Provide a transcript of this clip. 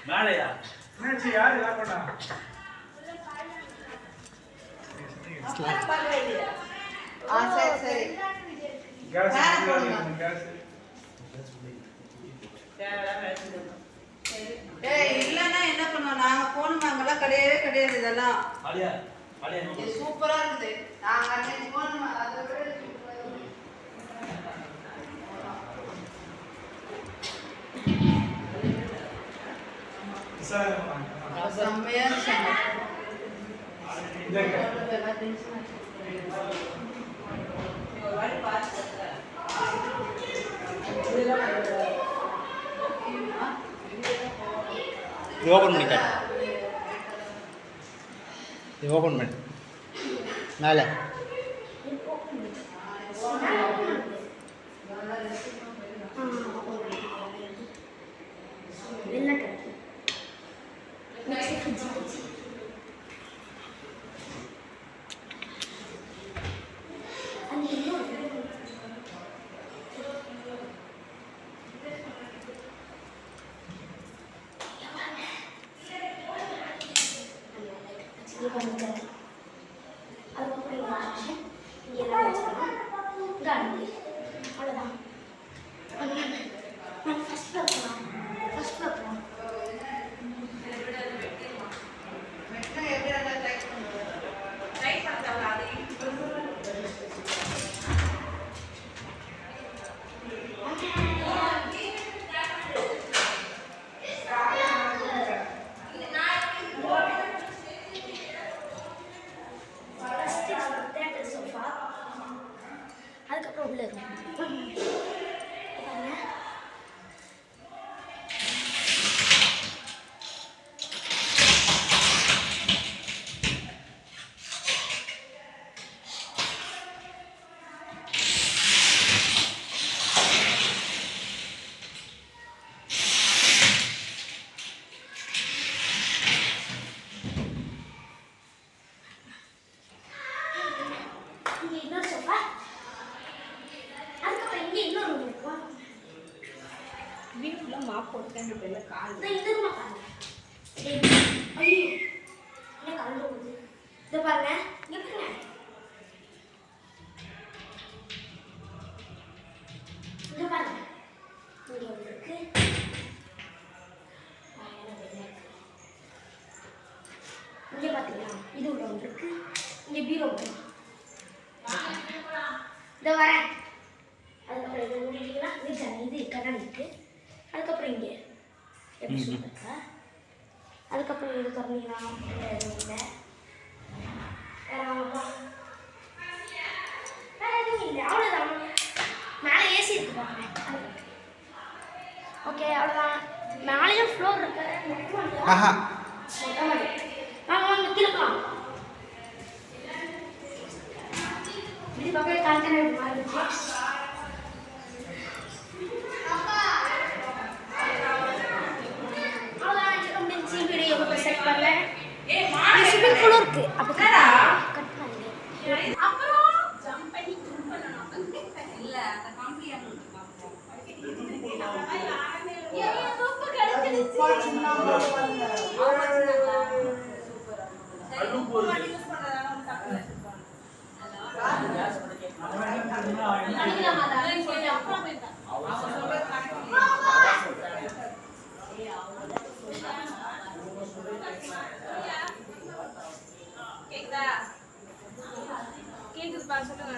மேலையா என்னாச்சு யாரு லாக் பண்ணா சரி சரி கேஸ் கேஸ் இல்லைன்னா என்ன பண்ணுவோம் நாங்க போனோம் அங்கெல்லாம் கிடையவே கிடையாது இதெல்லாம் இது சூப்பரா இருக்குது நாங்க அன்னைக்கு போனோம் அதை விட செம்மையா ஓப்பன் பண்ணி காட்டு ஓப்பன் பண்ணி மேலே வீட்டுல மாப்பு போட்டு பேர்ல கால் பாருங்க இங்க பாருங்க இங்க ஒன்று இருக்கு இங்க பாத்தீங்களா இது உள்ள ஒன்று இருக்கு இங்க பீரோ இந்த வரேன் அதுக்கப்புறம் இது முடிஞ்சிக்கலாம் இது ஜன்னல் இது கடன் இருக்கு அதுக்கப்புறம் இங்கே எப்படி சொல்லுங்க அதுக்கப்புறம் இது திறந்தீங்கன்னா எதுவும் இல்லை வேற எதுவும் இல்லை அவ்வளோதான் மேலே ஏசி இருக்கு பாருங்க ஓகே அவ்வளோதான் மேலேயும் ஃப்ளோர் இருக்கு ஆஹா வாங்க வாங்க திருப்பலாம் இது பக்கம் கால்கனல் மாறிடுச்சு செட் பண்ணல ஸ்விமிங் பூல் இருக்கு அப்ப கட் பண்ணி அப்புறம் ஜம்ப் பண்ணி ஜம்ப் பண்ணனும் இல்ல அந்த காம்பியன் பாப்போம் ஏய் ரொம்ப கடிச்சிடுச்சு சூப்பரா யூஸ் பண்றதால ஒரு தப்பு அப்புறம் போய் கேக்குதா கேக்குது பா சொல்லுங்க